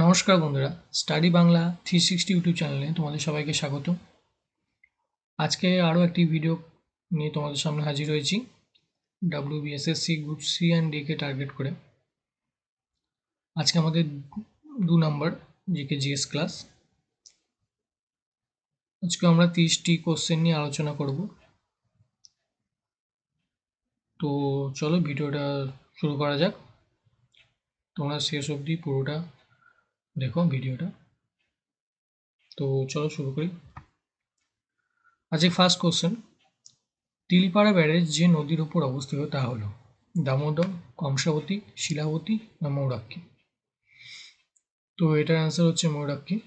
নমস্কার বন্ধুরা, study Bangla 360 YouTube চ্যানেলে তোমাদের সবাইকে স্বাগত। আজকে আরও একটি ভিডিও নিয়ে তোমাদের সামনে হাজির হয়েছি WBSSC group C and D কে টার্গেট করে। আজকে আমাদের 2 নম্বর জিকে জিএস ক্লাস। আজকে আমরা 30টি কোশ্চেন নিয়ে আলোচনা করব। তো চলো ভিডিওটা শুরু করা যাক। তোমরা শেষ অবধি পুরোটা দেখো ভিডিওটা। তো চলো শুরু করি। আজকে ফার্স্ট কোশ্চেন, তিলপাড়া ব্যারেজ যে নদীর উপর অবস্থিত তা হলো দামোদর, কংসাবতী, শিলাবতী না মৌরাক্ষী। তো এটার অ্যান্সার হচ্ছে মৌরাক্ষী।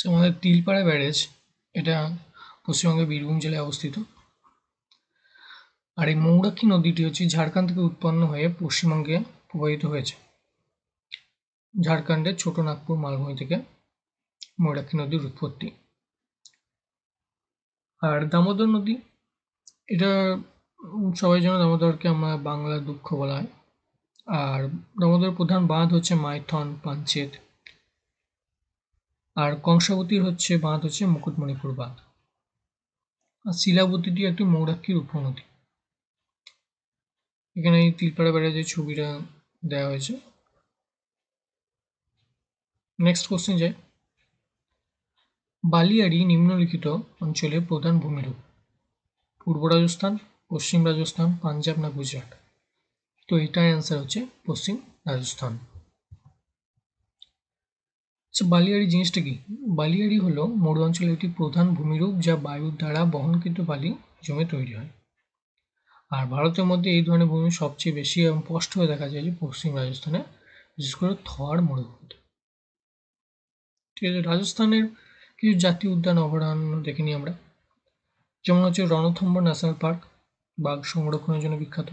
আমাদের তিলপাড়া ব্যারেজ এটা পশ্চিমবঙ্গের বীরভূম জেলায় অবস্থিত। আর এই মৌরাক্ষী নদীটি হচ্ছে ঝাড়খণ্ড থেকে উৎপন্ন হয়ে পশ্চিমবঙ্গে প্রবাহিত হয়েছে। ঝাড়খণ্ডের ছোট নাগপুর মালভূমি থেকে মৌরাক্ষী নদীর উৎপত্তি। আর দামোদর নদী, এটা সবাই জানো দামোদরকে আমরা বাংলার দুঃখ বলা হয়। আর দামোদরের প্রধান বাঁধ হচ্ছে মাইথন, পাঞ্চেত। আর কংসাবতীর বাঁধ হচ্ছে মুকুটমণিপুর বাঁধ। আর শিলাবতীটি একটি মৌরাক্ষীর উপনদী। এখানে এই তিলপাড়া ব্যারেজের ছবিটা দেওয়া হয়েছে। নেক্সট কোশ্চেন যাই, বালিয়াড়ি নিম্নলিখিত অঞ্চলের প্রধান ভূমিরূপ পূর্ব রাজস্থান, পশ্চিম রাজস্থান, পাঞ্জাব না গুজরাট। তো এটার অ্যান্সার হচ্ছে পশ্চিম রাজস্থান। আচ্ছা, বালিয়াড়ি জিনিসটা কি? বালিয়াড়ি হলো মরু অঞ্চলের একটি প্রধান ভূমিরূপ যা বায়ুর দ্বারা বহনকৃত বালি জমে তৈরি হয়। আর ভারতের মধ্যে এই ধরনের ভূমি সবচেয়ে বেশি এবং স্পষ্ট হয়ে দেখা যায় যে পশ্চিম রাজস্থানে, বিশেষ করে থর মরুভূমিতে। ঠিক আছে, রাজস্থানের কিছু জাতীয় উদ্যান অভয়ারণ্য দেখে নিই আমরা। যেমন হচ্ছে রণথম্বর ন্যাশনাল পার্ক, বাঘ সংরক্ষণের জন্য বিখ্যাত।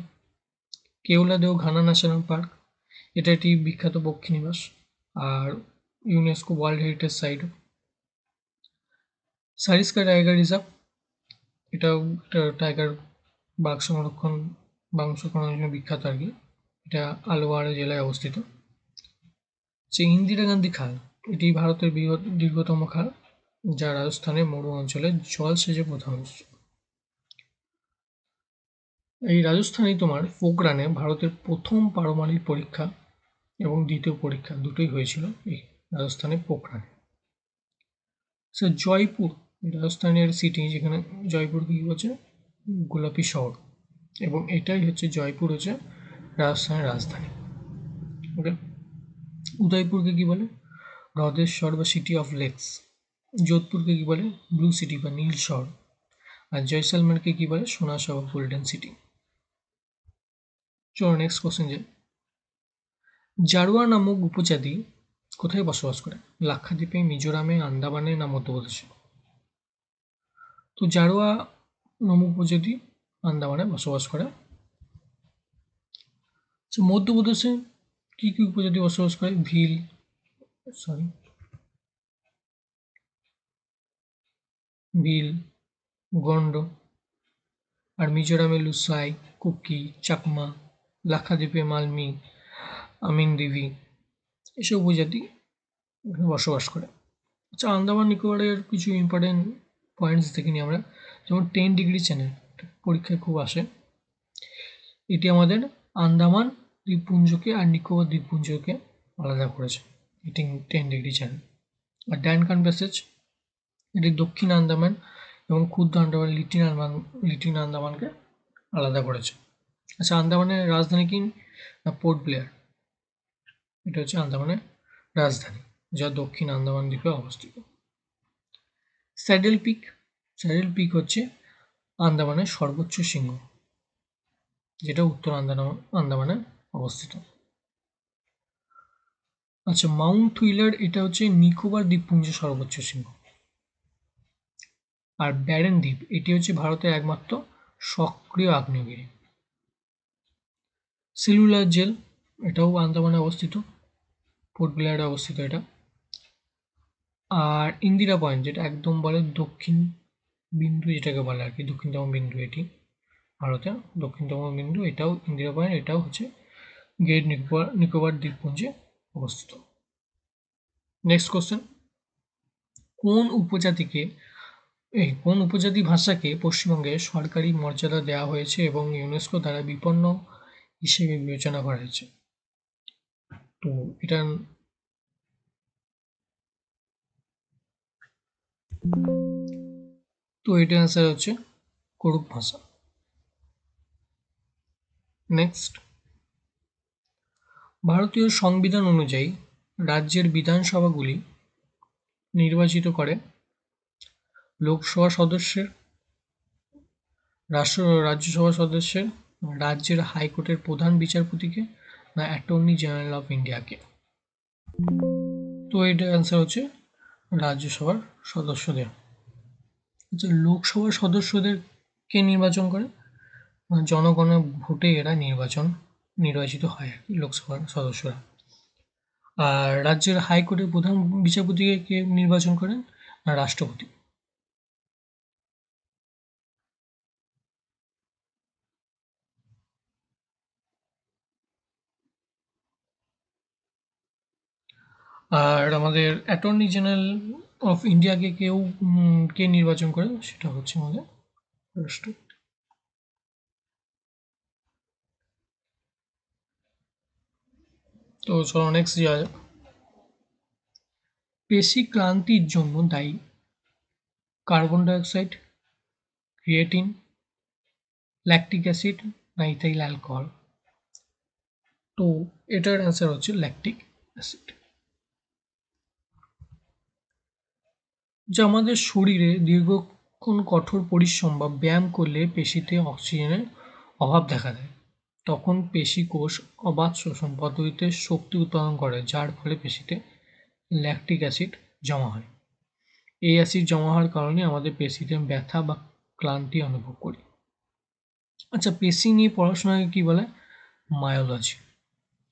কেওলাদেও ঘানা ন্যাশনাল পার্ক, এটা একটি বিখ্যাত পক্ষী নিবাস আর UNESCO world heritage site. Sariska tiger reserve, এটাও একটা টাইগার বাঘ সংরক্ষণের জন্য বিখ্যাত আর কি। এটা আলওয়ার জেলায় অবস্থিত। যে ইন্দিরা গান্ধী খাল, এটি ভারতের দীর্ঘতম খাল যা রাজস্থানের মরু অঞ্চলে জলসেচের প্রধান উৎস। এই রাজস্থানেই তোমার পোখরানে ভারতের প্রথম পারমাণবিক পরীক্ষা এবং দ্বিতীয় পরীক্ষা দুটোই হয়েছিল এই রাজস্থানের পোখরানে। জয়পুর, রাজস্থানের সিটি, যেখানে জয়পুরকে কি বলছে গোলাপি শহর, এবং এটাই হচ্ছে জয়পুর হচ্ছে রাজস্থানের রাজধানী। ওকে, উদয়পুরকে কি বলে হ্রদেশ্বর বা সিটি অফ লেকস। যোধপুরকে কি বলে ব্লু সিটি বা নীল শহর। আর জয়সালমেরকে কি বলে সোনা শহর, গোল্ডেন সিটি। চলো নেক্সট কোশ্চেন যাই, জারোয়া নামক উপজাতি কোথায় বসবাস করে? লাক্ষাদ্বীপে, মিজোরামে, আন্দামানে না মধ্যপ্রদেশে। তো জারোয়া নামক উপজাতি আন্দামানে বসবাস করে। মধ্যপ্রদেশে কি কি উপজাতি বসবাস করে? ভিল, গন্ড। আর মিজোরামে লুসাই, কুকি, চাকমা। লাক্ষাদ্বীপে মালমি, আমিনদিভি, এসব উপজাতি এখানে বসবাস করে। আচ্ছা, আন্দামান নিকোবরের কিছু ইম্পর্টেন্ট পয়েন্টস দেখে নিই আমরা। যেমন 10° চ্যানেল, পরীক্ষায় খুব আসে। এটি আমাদের আন্দামান দ্বীপপুঞ্জকে আর নিকোবর দ্বীপপুঞ্জকে আলাদা করেছে, এটি 10° চ্যানেল। আর ড্যানকান প্যাসেজ, এটি দক্ষিণ আন্দামান এবং ক্ষুদ্র আন্দামান লিটিল আন্দামানকে আলাদা করেছে। আচ্ছা, আন্দামানের রাজধানী কি? না পোর্ট ব্লেয়ার। এটা হচ্ছে আন্দামানের রাজধানী, যা দক্ষিণ আন্দামান দ্বীপে অবস্থিত। স্যাডেল পিক হচ্ছে আন্দামানের সর্বোচ্চ শৃঙ্গ, যেটা উত্তর আন্দামানে অবস্থিত। আচ্ছা, মাউন্ট হুইলার, এটা হচ্ছে নিকোবর দ্বীপপুঞ্জের সর্বোচ্চ শৃঙ্গ। আর ব্যারেন দ্বীপ, এটি হচ্ছে ভারতের একমাত্র সক্রিয় আগ্নেয়গিরি। সেলুলার জেল, এটাও আন্দামানে অবস্থিত, পোর্ট ব্লেয়ারে অবস্থিত এটা। আর ইন্দিরা পয়েন্ট, যেটা একদম বলে দক্ষিণ বিন্দু, যেটাকে বলে আর কি দক্ষিণতম বিন্দু, এটি ভারতের দক্ষিণতম বিন্দু, এটাও ইন্দিরা পয়েন্ট, এটাও হচ্ছে গ্রেট নিকোবর দ্বীপপুঞ্জে অবস্থিত। নেক্সট কোশ্চেন, কোন উপজাতি ভাষাকে পশ্চিমবঙ্গে সরকারি মর্যাদা দেওয়া হয়েছে এবং ইউনেস্কো দ্বারা বিপন্ন হিসেবে বিবেচনা করা হয়েছে? তো এটা অ্যান্সার হচ্ছে কুড়ুক ভাষা। নেক্সট, ভারতীয় সংবিধান অনুযায়ী রাজ্যের বিধানসভাগুলি নির্বাচিত করে লোকসভা সদস্যের, রাজ্যসভা সদস্যের, রাজ্যের হাইকোর্টের প্রধান বিচারপতিকে, না অ্যাটর্নি জেনারেল অফ ইন্ডিয়াকে? তো এটা অ্যান্সার হচ্ছে রাজ্যসভার সদস্যদের। আচ্ছা, লোকসভার সদস্যদের কে নির্বাচন করে? জনগণের ভোটে এরা নির্বাচিত হয় আর কি, লোকসভার সদস্যরা। আর রাজ্যের হাইকোর্টের প্রধান বিচারপতিকে কে নির্বাচন করেন? না রাষ্ট্রপতি। আর আমাদের অ্যাটর্নি জেনারেল অফ ইন্ডিয়াকে কে নির্বাচন করে? সেটা হচ্ছে আমাদের রাষ্ট্রপতি। তো চলো নেক্সট যাওয়া যাক। পেশি ক্লান্তির জন্য দায়ী carbon dioxide, creatine, lactic acid, না ইথাইল অ্যালকোহল? তো এটার অ্যান্সার হচ্ছে ল্যাকটিক অ্যাসিড। যা আমাদের শরীরে দীর্ঘক্ষণ কঠোর পরিশ্রম বা ব্যায়াম করলে পেশিতে অক্সিজেনের অভাব দেখা দেয়, তখন পেশি কোষ অবাধ শোষণ পদ্ধতিতে শক্তি উৎপাদন করে, যার ফলে পেশিতে ল্যাকটিক অ্যাসিড জমা হয়। এই অ্যাসিড জমা হওয়ার কারণে আমাদের পেশিতে ব্যথা বা ক্লান্তি অনুভব করি। আচ্ছা, পেশি নিয়ে পড়াশোনাকে কি বলে? মায়োলজি।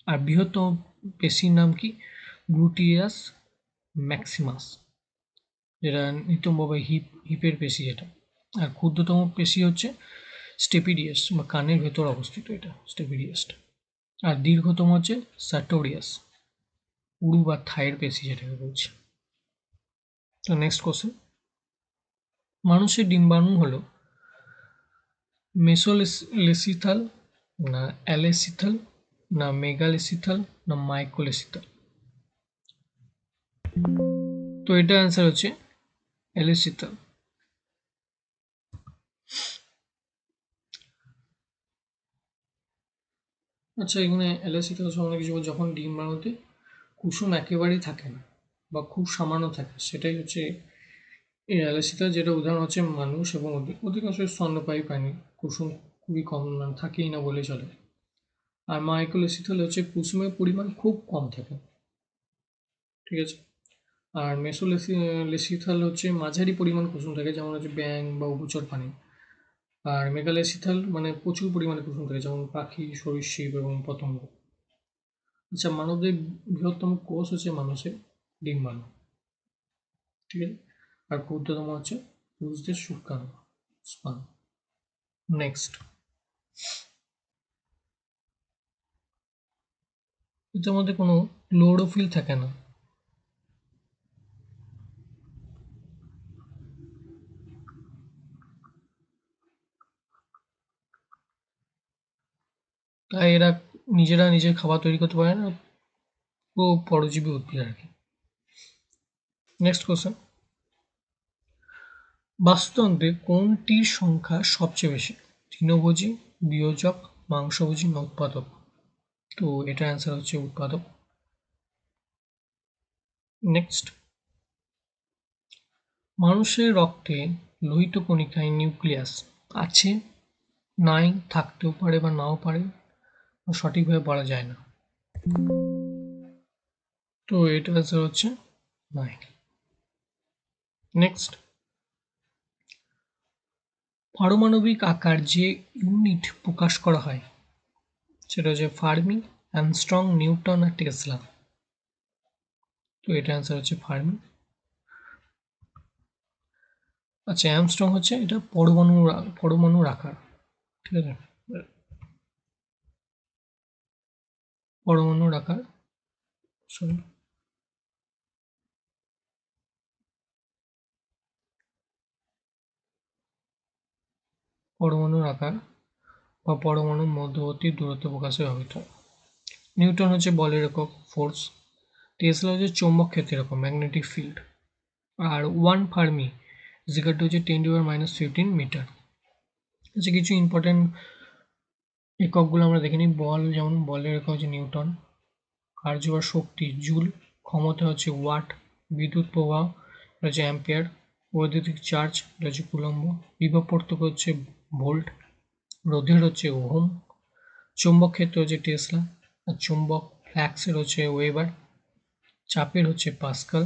আর বৃহত্তম পেশির নাম কি? গ্লুটিয়াস ম্যাক্সিমাস, যেটা নিতম্ব বা হিপের পেশি যেটা। আর ক্ষুদ্রতম পেশি হচ্ছে স্টেপিডিয়াস বা কানের ভেতর অবস্থিত এটা স্টেপিডিয়াসটা। আর দীর্ঘতম হচ্ছে সার্টোরিয়াস, উরু বা থাইয়ের পেশি যেটাকে বলছে। তো নেক্সট কোশ্চেন, মানুষের ডিম্বাণু হলো মেসোলেসিথাল, না অ্যালেসিথাল, না মেগালেসিথাল, না মাইক্রোলেসিথাল? তো এটা অ্যান্সার হচ্ছে অ্যালেসিথাল। আচ্ছা, এখানে অ্যালেসিথাল সম্বন্ধে কিছু যখন ডিম্বাণুতে কুসুম একেবারেই থাকে না বা খুব সামান্য থাকে, সেটাই হচ্ছে এই অ্যালেসিথাল, যেটা উদাহরণ হচ্ছে মানুষ এবং অধিকাংশ স্তন্যপায়ী প্রাণী কুসুম খুবই কম, থাকেই না বলে চলে। আর মাইক্রোলেসিথাল হচ্ছে কুসুমের পরিমাণ খুব কম থাকে, ঠিক আছে। আর লেসিথাল হচ্ছে মাঝারি পরিমাণ কুসুম থাকে, যেমন হচ্ছে ব্যাঙ বা উভচর প্রাণী। আর মেগালেসিথাল মানে প্রচুর পরিমাণে কুসুম থাকে, যেমন পাখি, সরীসৃপ এবং পতঙ্গ। আচ্ছা, মানবদের বৃহত্তম কোষ হচ্ছে মানুষের ডিম্বাণু, ঠিক আছে। আর ক্ষুদ্রতম হচ্ছে পুরুষদের শুক্রাণু, স্পার্ম। নেক্সট, এটার মধ্যে কোনো ক্লোরোফিল থাকে না। তাই এরা নিজের খাবার তৈরি করতে পারে না, পুরো পরজীবী উদ্ভিদ আর কি। নেক্সট কোশ্চেন, বাস্তুতন্ত্রে কোনটির সংখ্যা সবচেয়ে বেশি? তৃণভোজী, বিয়োজক, মাংসভোজী, না উৎপাদক? তো এটার অ্যান্সার হচ্ছে উৎপাদক। নেক্সট, মানুষের রক্তে লোহিত কণিকায় নিউক্লিয়াস আছে, নাই, থাকতেও পারে বা নাও পারে, সঠিকভাবে বলা যায় না। তো এটার অ্যান্সার হচ্ছে নাই। নেক্সট, পারমাণবিক আকার যে ইউনিট প্রকাশ করা হয় সেটা হচ্ছে ফার্মি, অ্যামস্ট্রং, নিউটন, আর টেসলা? তো এটা অ্যান্সার হচ্ছে ফার্মি। আচ্ছা, অ্যামস্ট্রং হচ্ছে এটা পরমাণুর আকার, ঠিক আছে, পরমাণুর আকার, সরি। পরমাণুর আকার বা পরমাণুর মধ্যবর্তী দূরত্ব প্রকাশে ব্যবহৃত হয়। নিউটন হচ্ছে বলের একক, ফোর্স। টেসলা হচ্ছে চৌম্বক ক্ষেত্রের একক, ম্যাগনেটিক ফিল্ড। আর 1 ফার্মি ইজিকাল টু হচ্ছে 10⁻⁻15 মিটার। আচ্ছা, কিছু ইম্পর্টেন্ট এককগুলো আমরা দেখে নিই। বল, যেমন বলের একক হচ্ছে নিউটন। কার্য বা শক্তি জুল, ক্ষমতা হচ্ছে ওয়াট, বিদ্যুৎ প্রবাহ হচ্ছে অ্যাম্পিয়ার, বৈদ্যুতিক চার্জ হচ্ছে কুলম্ব, বিভব পার্থক্য হচ্ছে ভোল্ট, রোধের হচ্ছে ওহম, চৌম্বক ক্ষেত্র হচ্ছে টেসলা, আর চুম্বক ফ্লাক্সের হচ্ছে ওয়েবার, চাপের হচ্ছে পাস্কাল,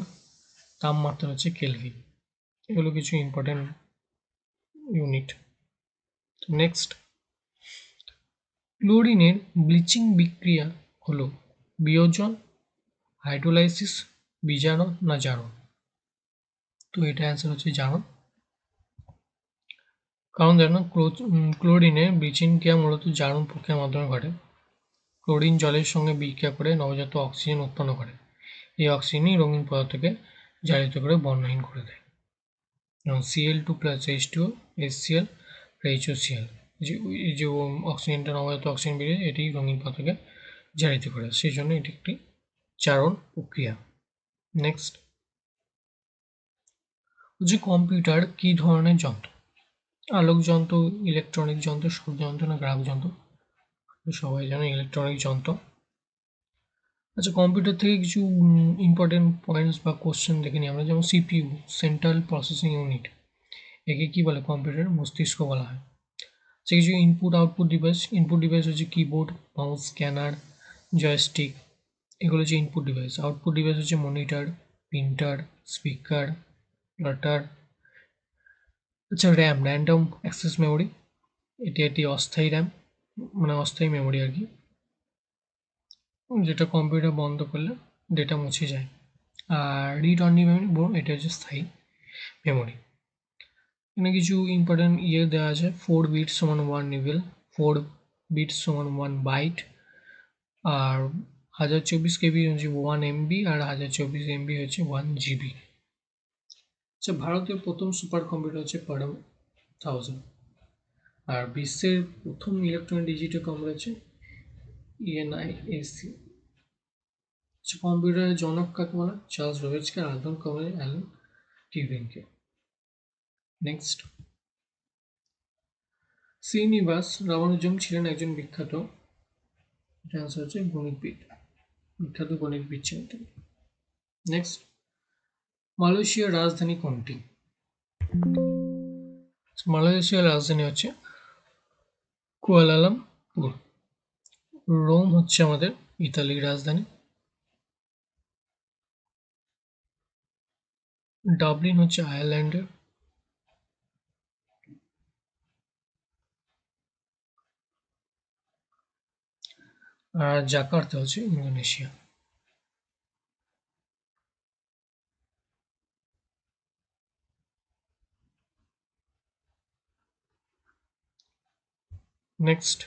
তাপমাত্রা হচ্ছে কেলভিন। এগুলো কিছু ইম্পর্টেন্ট ইউনিট। নেক্সট, ক্লোরিনের ব্লিচিং বিক্রিয়া হলো বিয়োজন, হাইড্রোলাইসিস, বিজারণ না জারণ? তো এটা অ্যান্সার হচ্ছে জারণ। কারণ জানো, ক্লোরিনের ব্লিচিং ক্রিয়া মূলত জারণ প্রক্রিয়ার মাধ্যমে ঘটে। ক্লোরিন জলের সঙ্গে বিক্রিয়া করে নবজাত অক্সিজেন উৎপন্ন করে। এই অক্সিজেনই রঙিন পদার্থকে জারিত করে বর্ণহীন করে দেয়। যেমন Cl2+H2O, HCl, HOCl, এই যে অক্সিজেনটা, নবজাত অক্সিজেন বেরিয়ে এটি রঙিন পদার্থকে জারিত করে, সেই জন্য এটি একটি জারণ প্রক্রিয়া। নেক্সট হচ্ছে কম্পিউটার কি ধরনের যন্ত্র? আলোক যন্ত্র, ইলেকট্রনিক যন্ত্র, শব্দ যন্ত্র না গ্রাহক যন্ত্র? সবাই জানে ইলেকট্রনিক যন্ত্র। আচ্ছা, কম্পিউটার থেকে কিছু ইম্পর্টেন্ট পয়েন্টস বা কোশ্চেন দেখে নিই আমরা। যেমন সিপিইউ, সেন্ট্রাল প্রসেসিং ইউনিট, একে কি বলে? কম্পিউটারের মস্তিষ্ক বলা হয়। সে কিছু input output device. Input device হচ্ছে কিবোর্ড, মাউস, স্ক্যানার, জয়স্টিক, এগুলো হচ্ছে ইনপুট ডিভাইস। আউটপুট ডিভাইস হচ্ছে মনিটর, প্রিন্টার, স্পিকার, প্লটার। আচ্ছা, র্যাম, র্যান্ডম অ্যাক্সেস মেমোরি, এটি একটি অস্থায়ী র্যাম, মানে অস্থায়ী মেমোরি আর কি, যেটা কম্পিউটার বন্ধ করলে ডেটা মুছে যায়। আর রিড অনলি মেমোরি, এটা হচ্ছে স্থায়ী মেমোরি। এখানে কিছু ইম্পর্টেন্ট দেওয়া আছে। 4 বিটস সমান 1 নিবেল, 4 বিটস সমান 1 বাইট, আর 1024 KB হচ্ছে 1 MB, আর 1024 MB হচ্ছে 1 GB। আচ্ছা, ভারতের প্রথম সুপার কম্পিউটার হচ্ছে পারম 1000। আর বিশ্বের প্রথম ইলেকট্রনিক ডিজিটাল কম্পিউটার হচ্ছে ENIAC। আচ্ছা, কম্পিউটারের জনক কাকে বলা? চার্লস বেবেজকে, আধুন কবে অ্যালান টিউরিংকে। নেক্সট, শ্রীনিবাস রামানুজম ছিলেন একজন বিখ্যাত, এটা আনসার হচ্ছে গণিতবিদ, বিখ্যাত গণিতবিদ ছিলেন তিনি। নেক্সট, মালয়েশিয়ার রাজধানী কোনটি? মালয়েশিয়ার রাজধানী হচ্ছে কুয়ালালামপুর। রোম হচ্ছে আমাদের ইতালির রাজধানী। ডাবলিন হচ্ছে আয়ারল্যান্ডের। আর জাকার্তা হচ্ছে ইন্দোনেশিয়া। নেক্সট,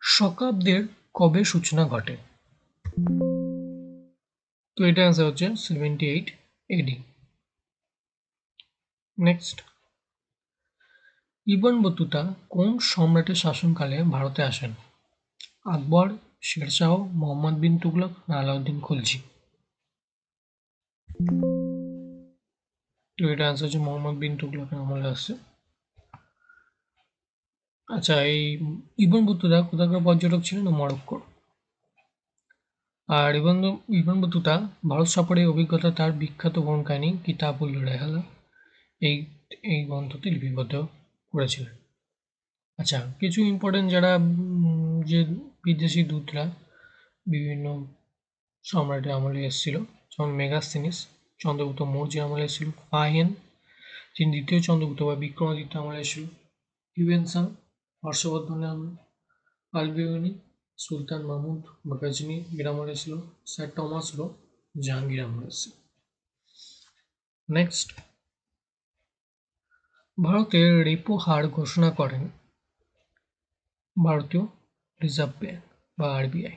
শকাব্দের কবে সূচনা ঘটে? তো এটা অ্যান্সার হচ্ছে 78 AD। নেক্সট, ইবন বতুতা কোন সম্রাটের শাসনকালে ভারতে আসেন? আকবর, শেরশাহ, মোহাম্মদ বিন তুগলক না আলাউদ্দিন খলজি? তো এটা অ্যান্সার হচ্ছে মোহাম্মদ বিন তুগলকের আমলে আসছে। আচ্ছা, এই ইবন বতুতা কোথাকার পর্যটক ছিলেন? মরক্কোর। আর ইবন বতুতা ভারত সফরের অভিজ্ঞতা তার বিখ্যাত ভ্রমণ কাহিনী কিতাবুল রেহালা এই এই গ্রন্থটি লিপিবদ্ধ করেছিলেন। আচ্ছা, কিছু ইম্পর্টেন্ট যারা যে বিদেশি দূতরা বিভিন্ন সম্রাটের আমলে এসেছিল, যেমন মেগাস্তিনিস চন্দ্রগুপ্ত মৌর্যের আমলে এসেছিল, ফাহিয়ান যিনি দ্বিতীয় চন্দ্রগুপ্ত বা বিক্রমাদিত্য আমলে এসেছিল, হিউয়েন সাং হর্ষবর্ধনের আমলে, আলবিরুনি সুলতান মাহমুদ বা গজনি এর আমলে এসেছিল, স্যার টমাস লো জাহাঙ্গীর আমলে এসেছিল। নেক্সট, ভারতের রেপো হার ঘোষণা করেন ভারতীয় রিজার্ভ ব্যাংক বা RBI।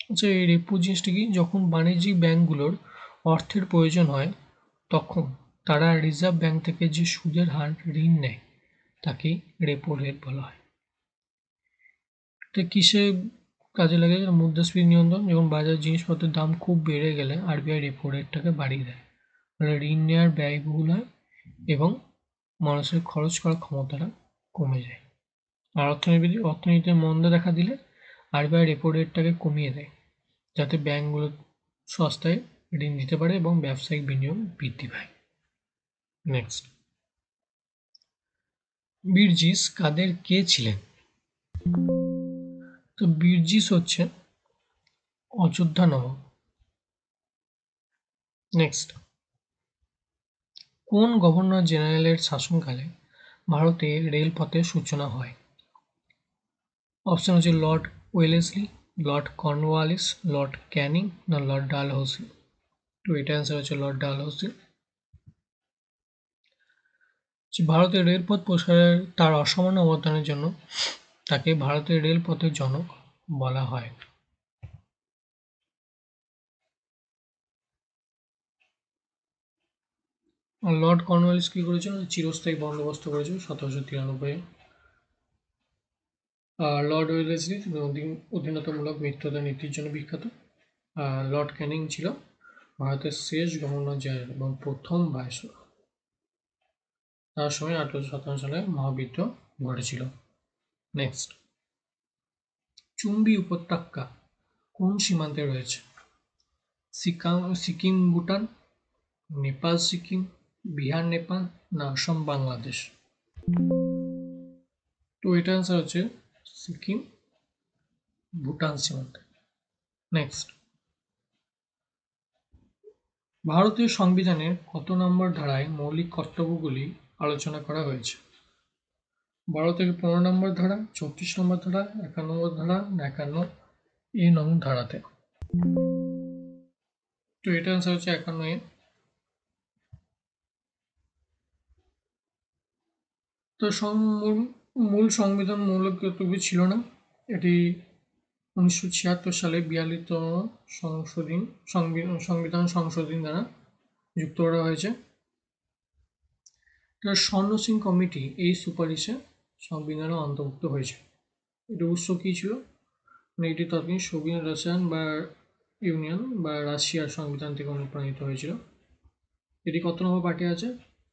আচ্ছা, এই রেপো জিনিসটা কি? যখন বাণিজ্যিক ব্যাংকগুলোর অর্থের প্রয়োজন হয় তখন তারা রিজার্ভ ব্যাংক থেকে যে সুদের হার ঋণ নেয় তাকেই রেপো রেট বলা হয়। এটা কিসে কাজে লাগে? মুদ্রাস্ফীতি নিয়ন্ত্রণ। যখন বাজার জিনিসপত্রের দাম খুব বেড়ে গেলে আরবিআই রেপো রেটটাকে বাড়িয়ে দেয়, ফলে ঋণ নেওয়ার ব্যয়বহুল হয় এবং মানুষের খরচ করার ক্ষমতাটা কমে যায়। আর অর্থনীতিতে মন্দা দেখা দিলে আরবিআই রেপো রেটটাকে কমিয়ে দেয়, যাতে ব্যাংকগুলো সস্তায় ঋণ দিতে পারে এবং ব্যবসায়িক বিনিয়োগ বৃদ্ধি পায়। নেক্সট, বীরজিস কাদের কে ছিলেন? তো বীরজিস হচ্ছে অযোধ্যা নবাব। নেক্সট, কোন গভর্নর জেনারেলের শাসনকালে ভারতে রেলপথের সূচনা হয়? অপশন হচ্ছে Lord Wellesley, Lord Cornwallis, Lord Canning না লর্ড ডালহৌসি। তো এটা অ্যান্সার হচ্ছে লর্ড ডালহৌসি। ভারতের রেলপথ প্রসারের তার অসামান্য অবদানের জন্য তাকে ভারতের রেলপথের জনক বলা হয়। লর্ড কর্নওয়ালিস কি করেছিল? চিরস্থায়ী বন্দোবস্ত করেছিল 1793। লর্ড ওয়েলেসলি অধীনতামূলক মিত্রতা নীতির জন্য বিখ্যাত। লর্ড ক্যানিং ছিল ভারতের শেষ গভর্নর জেনারেল এবং প্রথম ভাইসরয়। তার সময় 1857 সালে মহাবিদ্রোহ ঘটেছিল। নেক্সট, চুম্বি উপত্যকা কোন সীমান্তে রয়েছে? সিকিম ভুটান, নেপাল সিকিম, বিহার নেপাল না আসাম বাংলাদেশ? তো এটা অ্যান্সার হচ্ছে সিকিম ভুটান সীমান্তে। নেক্সট, ভারতীয় সংবিধানের কত নম্বর ধারায় মৌলিক কর্তব্যগুলি আলোচনা করা হয়েছে? 12 থেকে 15 নম্বর ধারা, 34 নম্বর ধারা, 51 নম্বর ধারা না 51 নং ধারাতে? তো এটা অ্যান্সার হচ্ছে 51 এ। তো মূল সংবিধান মৌলিক কর্তব্য ছিল না। এটি 1976 সালে 42তম সংবিধান সংশোধনী দ্বারা যুক্ত করা হয়েছে। স্বর্ণ সিং কমিটি এই সুপারিশে সংবিধানে অন্তর্ভুক্ত হয়েছে। এর উৎস কী ছিল? এটি তৎকালীন সোভিয়েত রাশিয়ান বা ইউনিয়ন বা রাশিয়ার সংবিধান থেকে অনুপ্রাণিত হয়েছিল। এটি কত নম্বর পার্টে আছে?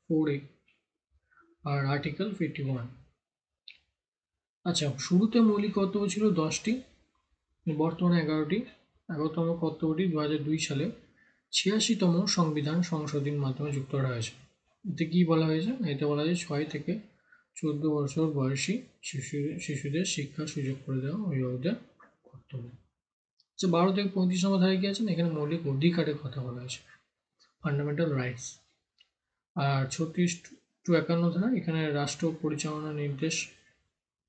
4A আর আর্টিকেল 51। আচ্ছা, শুরুতে মৌলিক কর্তব্য ছিল 10টি, বর্তমানে 11টি। 11তম কর্তব্যটি 2002 সালে 86তম সংবিধান সংশোধনীর মাধ্যমে যুক্ত করা হয়েছে। এতে কি বলা হয়েছে? এতে বলা হয়েছে 6 থেকে 14 বছর বয়সী শিশুদের শিক্ষার সুযোগ করে দেওয়া অভিভাবকদের কর্তব্য। আচ্ছা, 12 থেকে 35 নম্বর ধারায় কি আছে? এখানে মৌলিক অধিকারের কথা বলা হয়েছে, ফান্ডামেন্টাল রাইটস। আর 36 টু 51 ধারা, এখানে রাষ্ট্র পরিচালনা নির্দেশ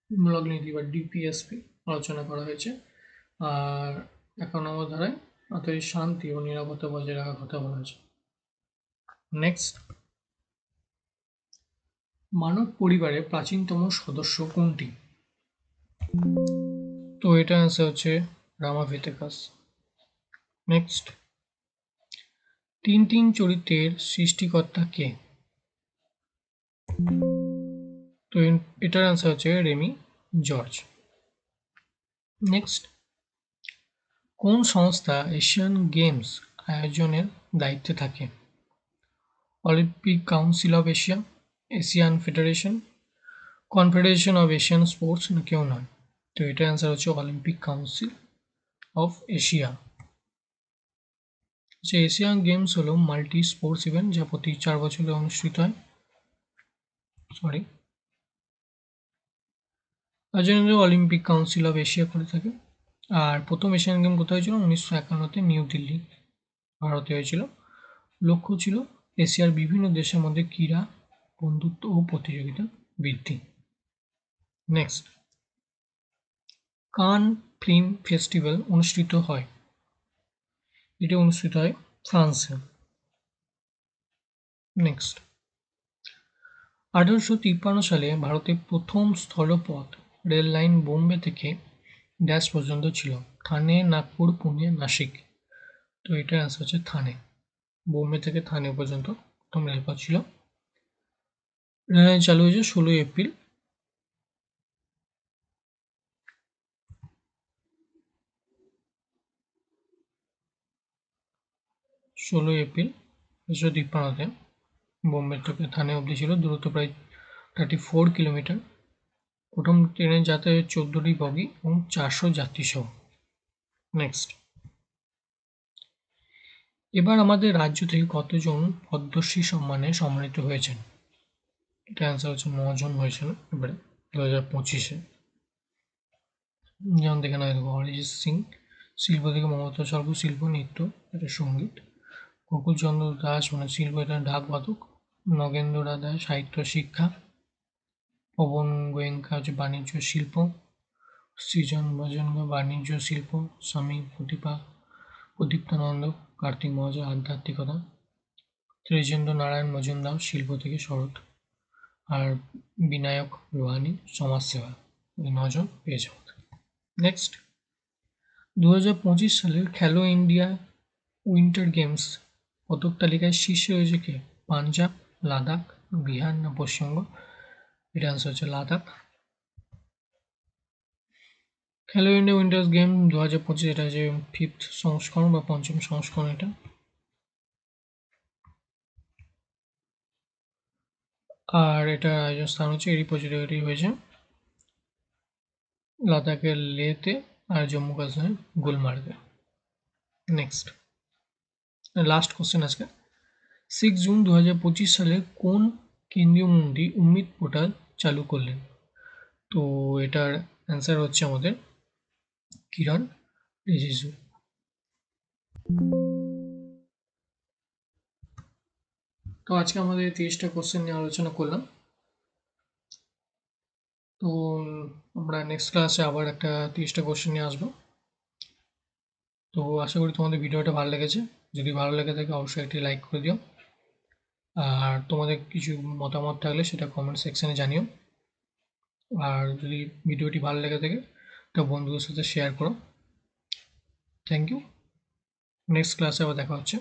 মূলক নীতি বা ডিপিএসপি আলোচনা করা হয়েছে। আর 51 নম্বর ধারায় অর্থাৎ শান্তি ও নিরাপত্তা বজায় রাখার কথা বলা হয়েছে। নেক্সট, মানব পরিবারের প্রাচীনতম সদস্য কোনটি? তো এটা অ্যান্সার হচ্ছে রামাভিতেকাস। নেক্সট, টিনটিন চরিত্রের সৃষ্টিকর্তা কে? তো এটার অ্যান্সার হচ্ছে রেমি জর্জ। নেক্সট, কোন সংস্থা এশিয়ান গেমস আয়োজনের দায়িত্বে থাকে? Olympic council of Asia, Asian federation, confederation of Asian sports না কেউ নয়? তো এটা অ্যান্সার হচ্ছে Olympic council of Asia. Asian games হলো মাল্টি স্পোর্টস ইভেন্ট যা প্রতি 4 বছরে অনুষ্ঠিত হয়। জন্য অলিম্পিক কাউন্সিল অফ এশিয়া করে থাকে। আর প্রথম এশিয়ান গেম কোথায় হয়েছিল? 1951-তে নিউ দিল্লি, ভারতে হয়েছিল। লক্ষ্য ছিল এশিয়ার বিভিন্ন দেশের মধ্যে ক্রীড়া বন্ধুত্ব ও প্রতিযোগিতা বৃদ্ধি। নেক্সট, কান ফিল্ম ফেস্টিভ্যাল অনুষ্ঠিত হয়? এটা অনুষ্ঠিত হয় ফ্রান্সে। নেক্সট, 1853 সালে ভারতের প্রথম স্থলপথ রেল লাইন বোম্বে থেকে ড্যাশ পর্যন্ত ছিল? থানে, নাগপুর, পুনে, নাসিক? তো এটা অ্যান্সার হচ্ছে থানে। বোম্বে থেকে থানে পর্যন্ত প্রথম রেলপথ ছিল। রেল চালু হয়েছে 16 এপ্রিল। 16 এপ্রিল 1953-তে বোম্বে থেকে থানে অবধি ছিল, দূরত্ব প্রায় 34 কিলোমিটার। প্রথম ট্রেনের যাতায়াত 14টি বগি এবং 400 যাত্রী সহ। নেক্সট, এবার আমাদের রাজ্য থেকে কতজন পদ্মশ্রী সম্মানে সম্মানিত হয়েছেন? এটা অ্যান্সার হচ্ছে 9 জন হয়েছিল এবারে 2025-এ। যেমন দেখে নেওয়া, দেখো অরিজিৎ সিং শিল্প থেকে, মমতা সর্ব শিল্প নৃত্য, এটা সঙ্গীত। গোকুলচন্দ্র দাস মানে শিল্প, এটা ঢাক বাদক। নগেন্দ্র রায় সাহিত্য শিক্ষা। পবন গোয়েঙ্কা হচ্ছে বাণিজ্য শিল্প। সৃজন ভজনগা বাণিজ্য শিল্প। স্বামী প্রদীপ্তানন্দ কার্তিক মহাজয় আধ্যাত্মিকতা। ত্রিজেন্দ্র নারায়ণ মজুমদার শিল্প থেকে শরৎ। আর বিনায়ক রোহানি সমাজসেবা। এই 9 জন পেয়েছে। নেক্সট, 2025 সালের খেলো ইন্ডিয়া উইন্টার গেমস পদক তালিকায় শীর্ষে রয়েছে কে? পাঞ্জাব, লাদাখ, বিহার না পশ্চিমবঙ্গ? এটা আনসার হচ্ছে লাদাখ। খেলো ইন্ডিয়া উইন্টার গেম 2025, এটা যে 5th সংস্করণ বা 5ম সংস্করণ এটা। আর এটা আয়োজন স্থান হচ্ছে, এরই প্রতিযোগিতাটি হয়েছে লাদাখের লেতে আর জম্মু কাশ্মীর গুলমার্গে। নেক্সট, লাস্ট কোশ্চেন আজকে। 6 জুন 2025 সালে কোন কেন্দ্রীয় মন্ত্রী উম্মিদ পোর্টাল চালু করলেন? তো এটার অ্যান্সার হচ্ছে আমাদের কিরণ রিজিজু। তো আজকে আমাদের 30টা কোশ্চেন নিয়ে আলোচনা করলাম। তো আমরা নেক্সট ক্লাসে আবার একটা 30টা কোশ্চেন নিয়ে আসবো। তো আশা করি তোমাদের ভিডিওটা ভালো লেগেছে। যদি ভালো লেগে থাকে অবশ্যই একটি লাইক করে দিও। আর তোমাদের কিছু মতামত থাকলে সেটা কমেন্ট সেকশানে জানিও। আর যদি ভিডিওটি ভালো লেগে থাকে তো বন্ধুদের সাথে শেয়ার করো। Thank you. নেক্সট ক্লাসে আবার দেখা হচ্ছে।